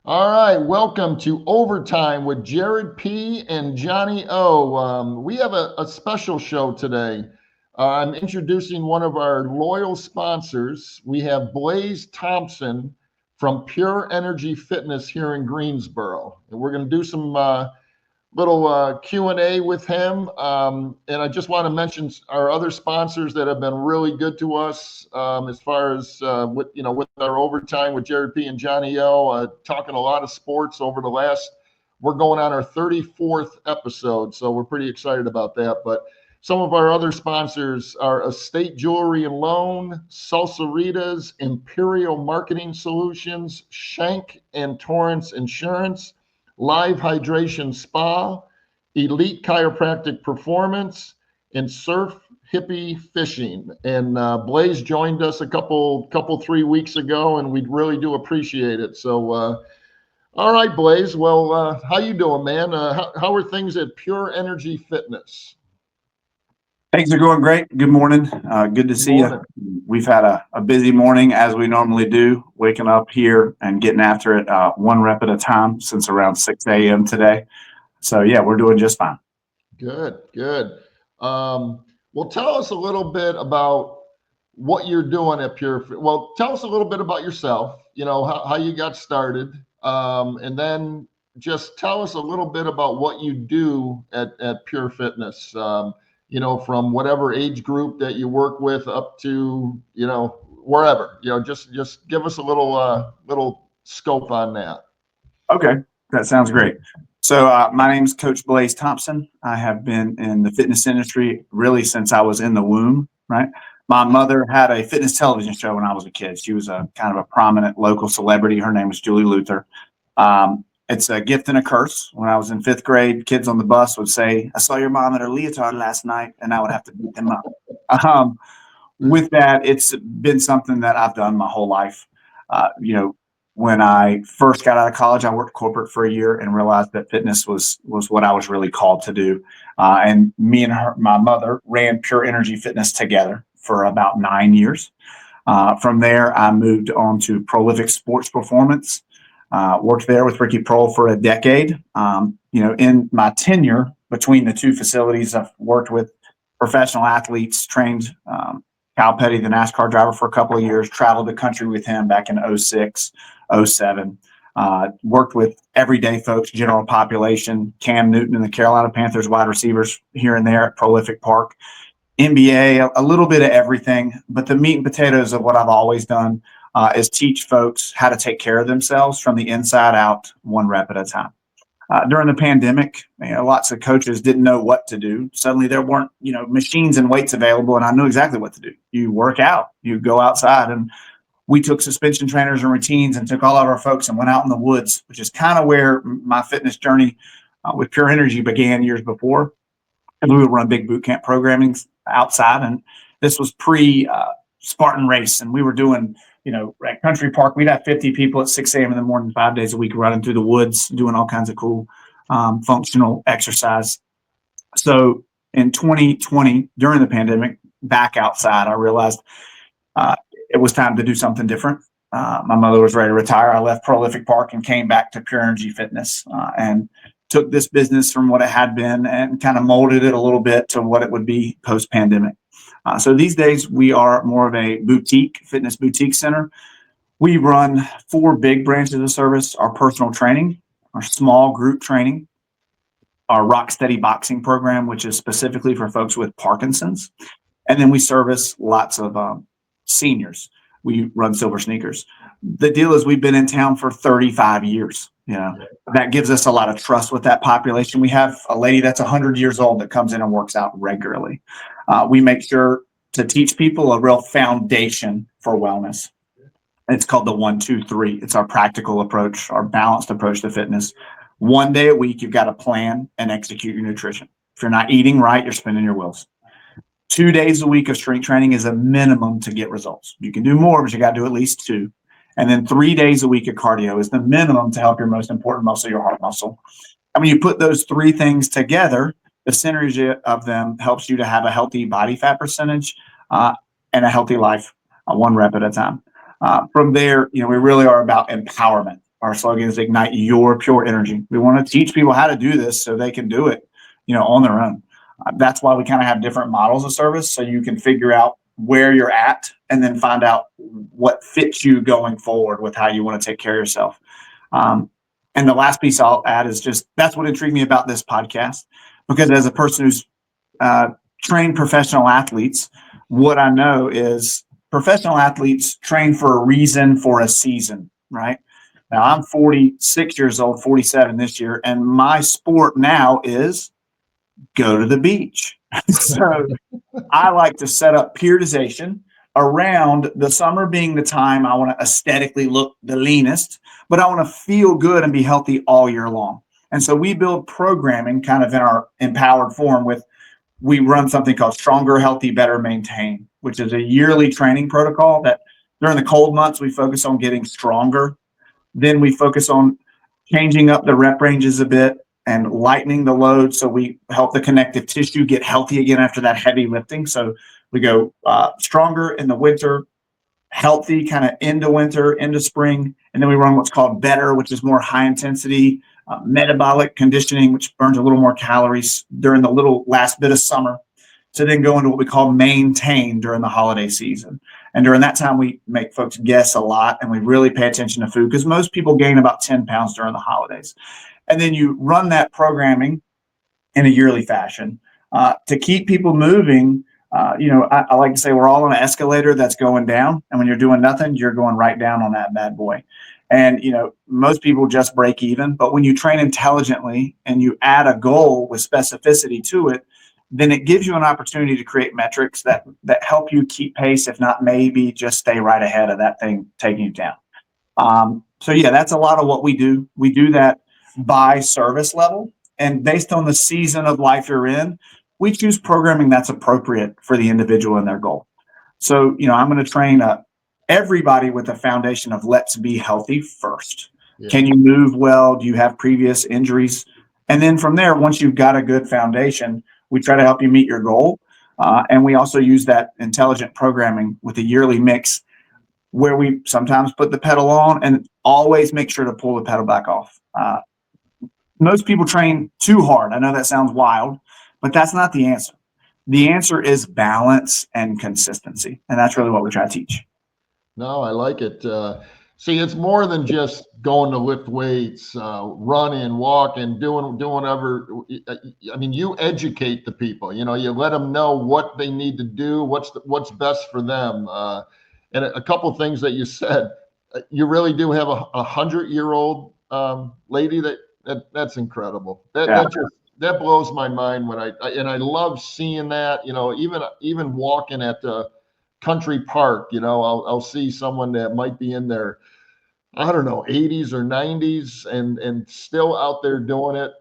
All right, welcome to Overtime with Jared P. and Johnny O. We have a special show today. I'm introducing one of our loyal sponsors. We have Blaze Thompson from PurEnergy Fitness here in Greensboro. And we're going to do some little Q&A with him. And I just want to mention our other sponsors that have been really good to us as far as with our overtime with Jared P. and Johnny L. Talking a lot of sports over the last. We're going on our 34th episode, so we're pretty excited about that. But some of our other sponsors are Estate Jewelry and Loan, Salsaritas, Imperial Marketing Solutions, Shank and Torrance Insurance, Live Hydration Spa, Elite Chiropractic Performance, and Surf Hippie Fishing. And Blaze joined us a couple 3 weeks ago, and we really do appreciate it. So, all right, Blaze. Well, how you doing, man? How are things at PurEnergy Fitness? Things are going great. Good morning. Good to see you. We've had a busy morning, as we normally do, waking up here and getting after it one rep at a time since around 6 a.m. today. So, yeah, we're doing just fine. Good. Well, tell us a little bit about what you're doing at Pure. Well, tell us a little bit about yourself, how you got started, and then just tell us a little bit about what you do at Pure Fitness. From whatever age group that you work with up to, wherever, just give us a little scope on that. Okay, that sounds great. So my name is Coach Blaze Thompson. I have been in the fitness industry really since I was in the womb, right? My mother had a fitness television show when I was a kid. She was a kind of a prominent local celebrity. Her name was Julie Luther. It's a gift and a curse. When I was in fifth grade, kids on the bus would say, "I saw your mom in her leotard last night," and I would have to beat them up. With that, it's been something that I've done my whole life. When I first got out of college, I worked corporate for a year and realized that fitness was what I was really called to do. And me and my mother ran PurEnergy Fitness together for about 9 years. From there, I moved on to Prolific Sports Performance. Worked there with Ricky Prohl for a decade. In my tenure between the two facilities, I've worked with professional athletes, trained Cal Petty, the NASCAR driver, for a couple of years, traveled the country with him back in 06, 07. Worked with everyday folks, general population, Cam Newton and the Carolina Panthers wide receivers here and there at Prolific Park. NBA, a little bit of everything, but the meat and potatoes of what I've always done is teach folks how to take care of themselves from the inside out, one rep at a time. During the pandemic, lots of coaches didn't know what to do. Suddenly there weren't, machines and weights available, and I knew exactly what to do. You work out, you go outside, and we took suspension trainers and routines and took all of our folks and went out in the woods, which is kind of where my fitness journey with PurEnergy began years before. And we would run big boot camp programming outside, and this was pre Spartan race, and we were doing at Country Park, we'd have 50 people at 6 a.m. in the morning, 5 days a week, running through the woods, doing all kinds of cool functional exercise. So in 2020, during the pandemic, back outside, I realized it was time to do something different. My mother was ready to retire. I left Prolific Park and came back to PurEnergy Fitness and took this business from what it had been and kind of molded it a little bit to what it would be post-pandemic. So these days, we are more of a fitness boutique center. We run 4 big branches of service: our personal training, our small group training, our Rock Steady boxing program, which is specifically for folks with Parkinson's. And then we service lots of seniors. We run Silver Sneakers. The deal is we've been in town for 35 years. That gives us a lot of trust with that population. We have a lady that's 100 years old that comes in and works out regularly. We make sure to teach people a real foundation for wellness. It's called the 1, 2, 3. It's our practical approach, our balanced approach to fitness. 1 day a week, you've got to plan and execute your nutrition. If you're not eating right, you're spinning your wheels. 2 days a week of strength training is a minimum to get results. You can do more, but you got to do at least 2. And then 3 days a week of cardio is the minimum to help your most important muscle, your heart muscle. And when you put those 3 things together, the synergy of them helps you to have a healthy body fat percentage and a healthy life, 1 rep at a time. From there, we really are about empowerment. our slogan is ignite your pure energy. We want to teach people how to do this so they can do it, on their own. That's why we kind of have different models of service, so you can figure out where you're at and then find out what fits you going forward with how you want to take care of yourself. And the last piece I'll add is just that's what intrigued me about this podcast, because as a person who's trained professional athletes, what I know is professional athletes train for a reason, for a season, right? Now I'm 46 years old, 47 this year, and my sport now is go to the beach. So I like to set up periodization around the summer being the time I want to aesthetically look the leanest, but I want to feel good and be healthy all year long. And so we build programming kind of in our empowered form we run something called Stronger, Healthy, Better, Maintain, which is a yearly training protocol that during the cold months, we focus on getting stronger. Then we focus on changing up the rep ranges a bit and lightening the load, so we help the connective tissue get healthy again after that heavy lifting. So we go stronger in the winter, healthy kind of into winter, into spring, and then we run what's called better, which is more high intensity metabolic conditioning, which burns a little more calories during the little last bit of summer, to then go into what we call maintain during the holiday season. And during that time, we make folks guess a lot, and we really pay attention to food, because most people gain about 10 pounds during the holidays. And then you run that programming in a yearly fashion to keep people moving. I like to say we're all on an escalator that's going down, and when you're doing nothing, you're going right down on that bad boy. And most people just break even, but when you train intelligently and you add a goal with specificity to it, then it gives you an opportunity to create metrics that help you keep pace, if not maybe just stay right ahead of that thing taking you down. So yeah, that's a lot of what we do. We do that by service level, and based on the season of life you're in, we choose programming that's appropriate for the individual and their goal. So, I'm going to train everybody with a foundation of let's be healthy first. Yeah. Can you move well? Do you have previous injuries? And then from there, once you've got a good foundation, we try to help you meet your goal. And we also use that intelligent programming with a yearly mix, where we sometimes put the pedal on and always make sure to pull the pedal back off. Most people train too hard. I know that sounds wild, but that's not the answer. The answer is balance and consistency. And that's really what we try to teach. No, I like it. See, it's more than just going to lift weights, running, walking, doing whatever. I mean, you educate the people. You let them know what they need to do, what's best for them. And a couple of things that you said, you really do have a 100-year-old lady that's incredible. That blows my mind when I love seeing that. Even walking at the country park, I'll see someone that might be in their, I don't know, 80s or 90s and still out there doing it.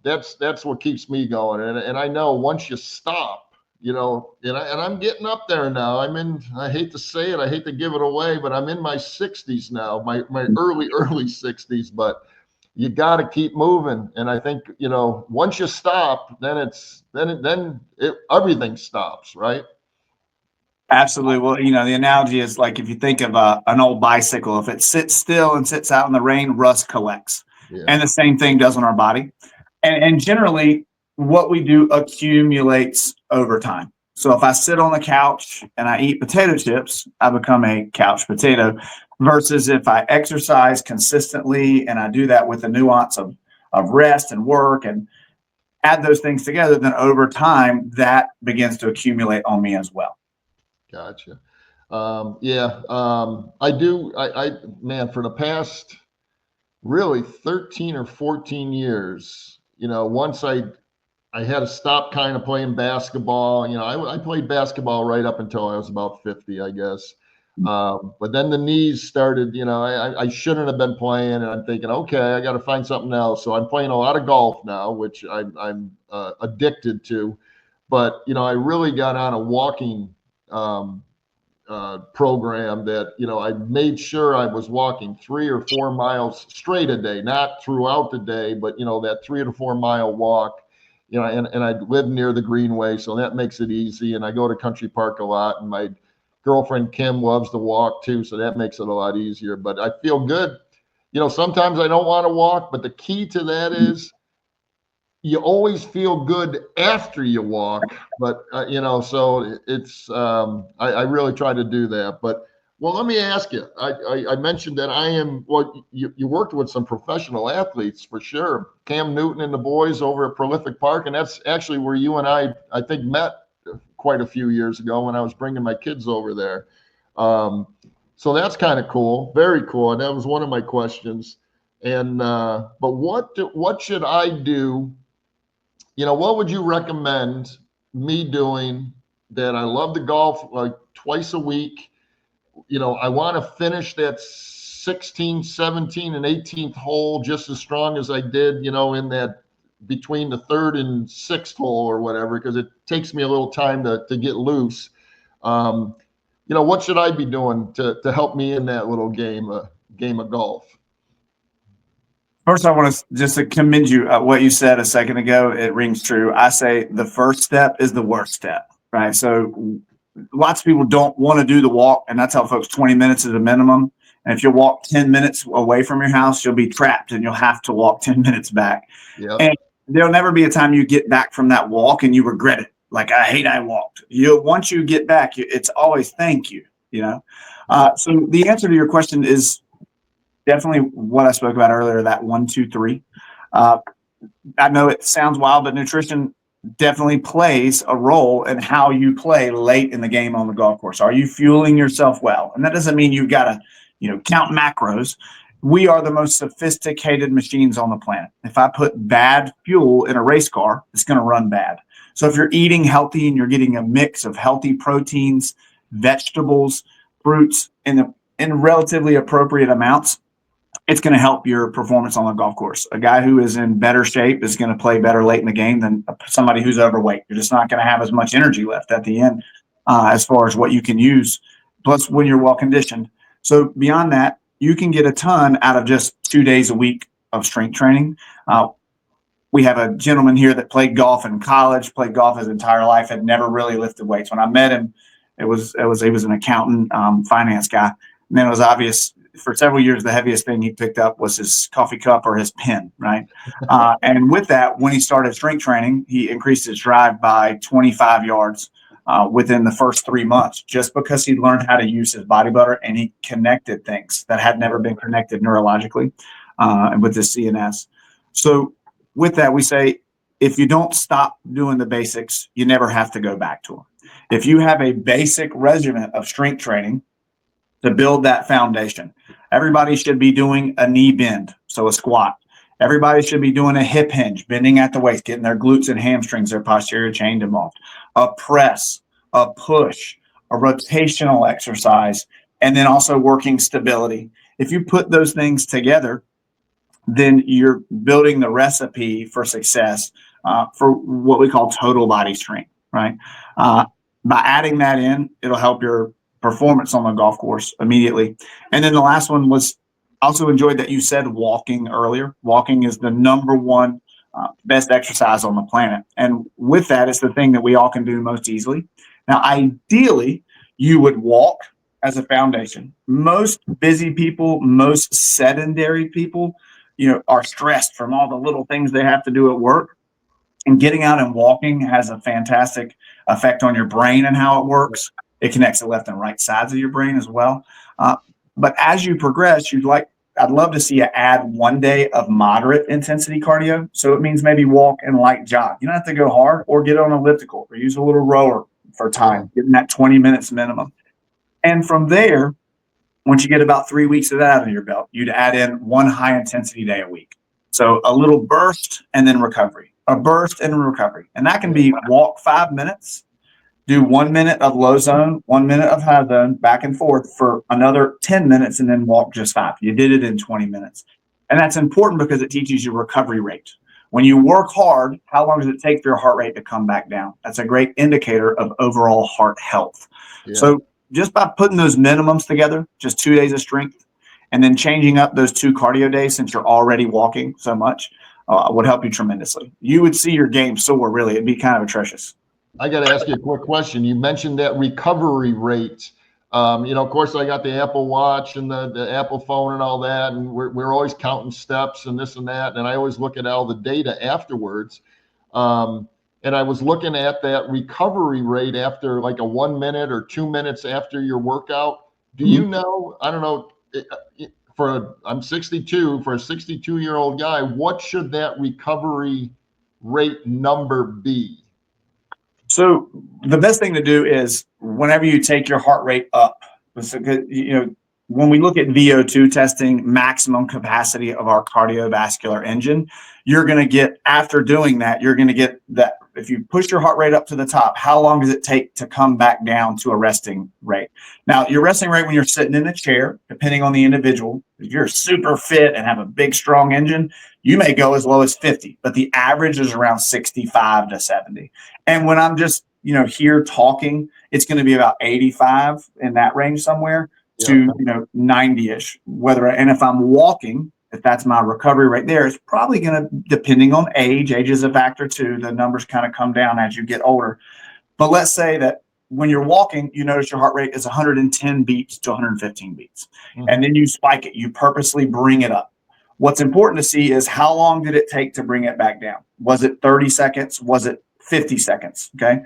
That's what keeps me going. And I know once you stop, and I'm getting up there now. I hate to say it, I hate to give it away, but I'm in my 60s now, my early 60s, but you got to keep moving. And I think, once you stop, then everything stops, right? Absolutely. Well, the analogy is like if you think of an old bicycle, if it sits still and sits out in the rain, rust collects. Yeah. And the same thing does on our body. And generally, what we do accumulates over time. So if I sit on the couch and I eat potato chips, I become a couch potato, versus if I exercise consistently and I do that with the nuance of rest and work and add those things together, then over time, that begins to accumulate on me as well. Gotcha. I do. Man, for the past really 13 or 14 years, once I had to stop kind of playing basketball. I played basketball right up until I was about 50, I guess. But then the knees started, I shouldn't have been playing, and I'm thinking, okay, I got to find something else. So I'm playing a lot of golf now, which I'm addicted to. But, I really got on a walking program that, I made sure I was walking 3 or 4 miles straight a day, not throughout the day, but, that 3 to 4 mile walk, and I live near the Greenway, so that makes it easy. And I go to Country Park a lot, and my girlfriend Kim loves to walk too, so that makes it a lot easier. But I feel good. sometimes I don't want to walk, but the key to that is you always feel good after you walk. But, so it's, I really try to do that. But, well, let me ask you, I mentioned that you worked with some professional athletes for sure. Cam Newton and the boys over at Prolific Park. And that's actually where you and I think, met quite a few years ago when I was bringing my kids over there. So that's kind of cool, very cool. And that was one of my questions. And but what should I do? What would you recommend me doing that I love to golf like twice a week? I want to finish that 16, 17, and 18th hole just as strong as I did, in that between the third and sixth hole or whatever, because it takes me a little time to get loose. What should I be doing to help me in that little game of golf? First, I want to just to commend you. What you said a second ago, it rings true. I say the first step is the worst step, right? So lots of people don't want to do the walk, and I tell folks 20 minutes is a minimum. And if you walk 10 minutes away from your house, you'll be trapped and you'll have to walk 10 minutes back. Yep. And there'll never be a time you get back from that walk and you regret it. Like, I hate I walked. Once you get back, it's always thank you, So the answer to your question is definitely what I spoke about earlier, that 1, 2, 3. I know it sounds wild, but nutrition definitely plays a role in how you play late in the game on the golf course. Are you fueling yourself well? And that doesn't mean you've got to, count macros. We are the most sophisticated machines on the planet. If I put bad fuel in a race car, it's going to run bad. So if you're eating healthy and you're getting a mix of healthy proteins, vegetables, fruits in relatively appropriate amounts, it's going to help your performance on the golf course. A guy who is in better shape is going to play better late in the game than somebody who's overweight. You're just not going to have as much energy left at the end as far as what you can use, plus when you're well conditioned. So beyond that, you can get a ton out of just 2 days a week of strength training. We have a gentleman here that played golf in college, played golf his entire life, had never really lifted weights. When I met him, he was an accountant, finance guy. And then it was obvious for several years, the heaviest thing he picked up was his coffee cup or his pen, right? And with that, when he started strength training, he increased his drive by 25 yards within the first 3 months, just because he learned how to use his body butter and he connected things that had never been connected neurologically and with his CNS. So with that, we say, if you don't stop doing the basics, you never have to go back to them. If you have a basic regimen of strength training to build that foundation, everybody should be doing a knee bend, so a squat. Everybody should be doing a hip hinge, bending at the waist, getting their glutes and hamstrings, their posterior chain involved. A press, a push, a rotational exercise, and then also working stability. If you put those things together, then you're building the recipe for success for what we call total body strength, right? By adding that in, it'll help your performance on the golf course immediately. And then the last one was, also enjoyed that you said walking earlier. Walking is the number one best exercise on the planet. And with that, it's the thing that we all can do most easily. Now, ideally, you would walk as a foundation. Most busy people, most sedentary people, are stressed from all the little things they have to do at work. And getting out and walking has a fantastic effect on your brain and how it works. It connects the left and right sides of your brain as well. But as you progress, I'd love to see you add 1 day of moderate intensity cardio. So it means maybe walk and light jog. You don't have to go hard, or get on elliptical or use a little rower for time, getting that 20 minutes minimum. And from there, once you get about 3 weeks of that under your belt, you'd add in one high intensity day a week. So a little burst and then recovery, a burst and recovery. And that can be walk 5 minutes, do 1 minute of low zone, 1 minute of high zone, back and forth for another 10 minutes, and then walk just 5. You did it in 20 minutes. And that's important because it teaches you recovery rate. When you work hard, how long does it take for your heart rate to come back down? That's a great indicator of overall heart health. Yeah. So just by putting those minimums together, just 2 days of strength, and then changing up those 2 cardio days, since you're already walking so much, would help you tremendously. You would see your game soar, really. It'd be kind of atrocious. I got to ask you a quick question. You mentioned that recovery rate. Of course, I got the Apple Watch and the Apple phone and all that, and we're always counting steps and this and that. And I always look at all the data afterwards. And I was looking at that recovery rate after like a 1 minute or 2 minutes after your workout. Do you know? I don't know. I'm 62. For a 62-year-old guy, what should that recovery rate number be? So the best thing to do is whenever you take your heart rate up, when we look at VO2 testing, maximum capacity of our cardiovascular engine, you're going to get, after doing that, you're going to get that. If you push your heart rate up to the top, how long does it take to come back down to a resting rate? Now, your resting rate when you're sitting in a chair, depending on the individual, if you're super fit and have a big, strong engine, you may go as low as 50, but the average is around 65 to 70. And when I'm just, here talking, it's going to be about 85 in that range somewhere to 90-ish. And if I'm walking, if that's my recovery rate there, it's probably going to, depending on age is a factor too. The numbers kind of come down as you get older. But let's say that when you're walking, you notice your heart rate is 110 beats to 115 beats. Mm-hmm. And then you spike it. You purposely bring it up. What's important to see is how long did it take to bring it back down? Was it 30 seconds? Was it 50 seconds? Okay.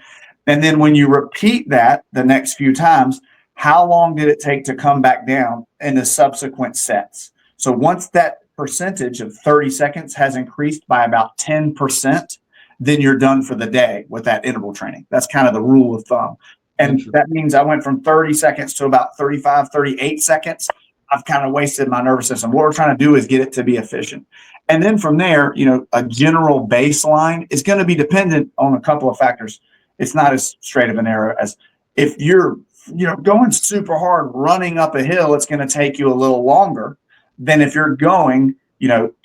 And then when you repeat that the next few times, how long did it take to come back down in the subsequent sets? So once that percentage of 30 seconds has increased by about 10%, then you're done for the day with that interval training. That's kind of the rule of thumb. And that means I went from 30 seconds to about 35, 38 seconds. I've kind of wasted my nervous system. What we're trying to do is get it to be efficient. And then from there, a general baseline is going to be dependent on a couple of factors. It's not as straight of an arrow as if you're, going super hard, running up a hill, it's going to take you a little longer than if you're going,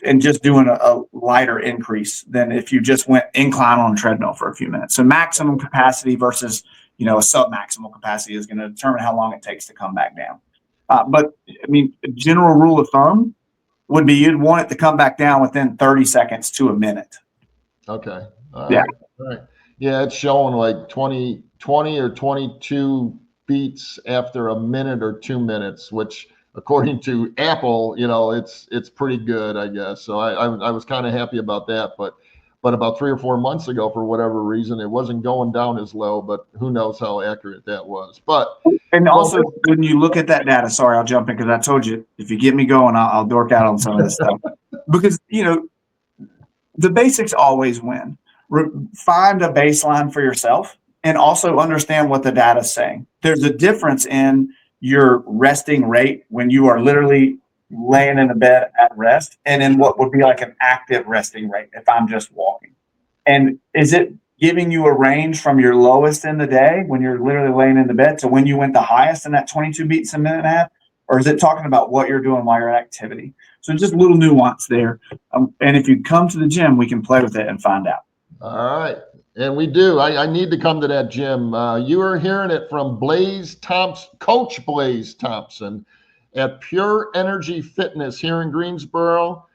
and just doing a lighter increase than if you just went incline on a treadmill for a few minutes. So maximum capacity versus, a sub-maximal capacity is going to determine how long it takes to come back down. But a general rule of thumb would be you'd want it to come back down within 30 seconds to a minute. Okay. All right. Yeah, it's showing like 20 or 22 beats after a minute or 2 minutes, which according to Apple, it's pretty good, I guess. So I was kind of happy about that, but about 3 or 4 months ago, for whatever reason, it wasn't going down as low, but who knows how accurate that was. And also, when you look at that data, sorry, I'll jump in because I told you, if you get me going, I'll dork out on some of this stuff. Because, the basics always win. Find a baseline for yourself and also understand what the data is saying. There's a difference in your resting rate when you are literally laying in the bed at rest and in what would be like an active resting rate if I'm just walking. And is it giving you a range from your lowest in the day when you're literally laying in the bed to when you went the highest in that 22 beats a minute and a half? Or is it talking about what you're doing while you're at activity? So just a little nuance there. And if you come to the gym, we can play with it and find out. All right. And we do. I need to come to that gym. You are hearing it from Blaze Thompson, Coach Blaze Thompson at PurEnergy Fitness here in Greensboro.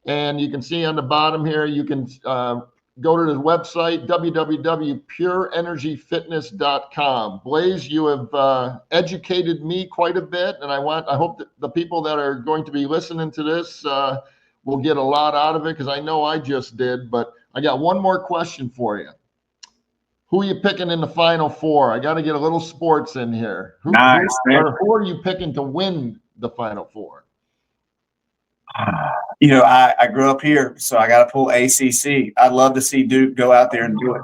And you can see on the bottom here, you can go to the website, www.pureenergyfitness.com. Blaze, you have educated me quite a bit, and I hope that the people that are going to be listening to this will get a lot out of it, because I know I just did. But I got one more question for you. Who are you picking in the Final Four? I got to get a little sports in here. Who are you picking to win the Final Four? I grew up here, so I got to pull ACC. I'd love to see Duke go out there and do it.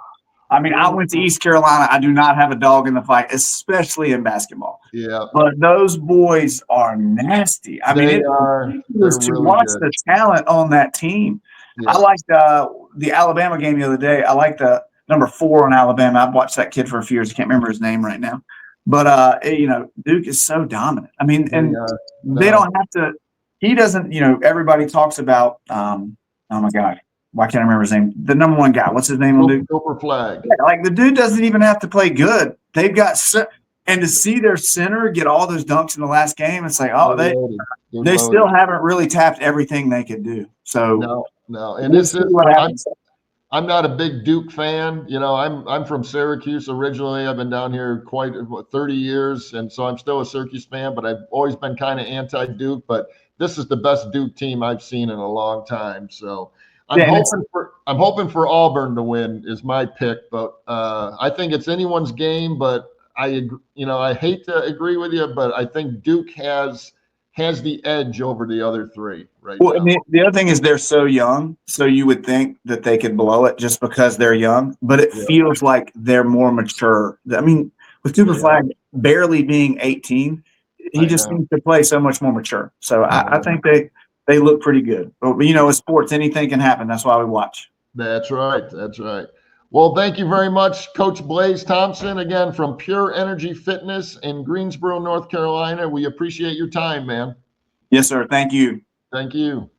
I went to East Carolina. I do not have a dog in the fight, especially in basketball. Yeah. But those boys are nasty. They are. To watch the talent on that team. Yeah. I liked the Alabama game the other day. I like the number 4 on Alabama. I've watched that kid for a few years. I can't remember his name right now. But, Duke is so dominant. They don't have to – he doesn't, everybody talks about oh, my God, why can't I remember his name? The number 1 guy. What's his name on Duke? Silver Flag. Yeah, like the dude doesn't even have to play good. They've got – and to see their center get all those dunks in the last game, it's like, oh, they still haven't really tapped everything they could do. So no. And this is – I'm not a big Duke fan. You know, I'm from Syracuse originally. I've been down here quite 30 years, and so I'm still a Syracuse fan. But I've always been kind of anti-Duke. But this is the best Duke team I've seen in a long time. So Yeah, and it's I'm hoping for Auburn to win is my pick. But I think it's anyone's game. But I hate to agree with you, but I think Duke has the edge over the other three right well, and now. the other thing is they're so young, so you would think that they could blow it just because they're young, but it Yeah, feels like they're more mature. I mean, with Cooper yeah, Flag barely being 18, he I just know. seems to play so much more mature. So I I know. think they look pretty good. But with sports, anything can happen. That's why we watch. That's right. That's right. Well, thank you very much, Coach Blaze Thompson, again from Pure Energy Fitness in Greensboro, North Carolina. We appreciate your time, man. Yes, sir. Thank you. Thank you.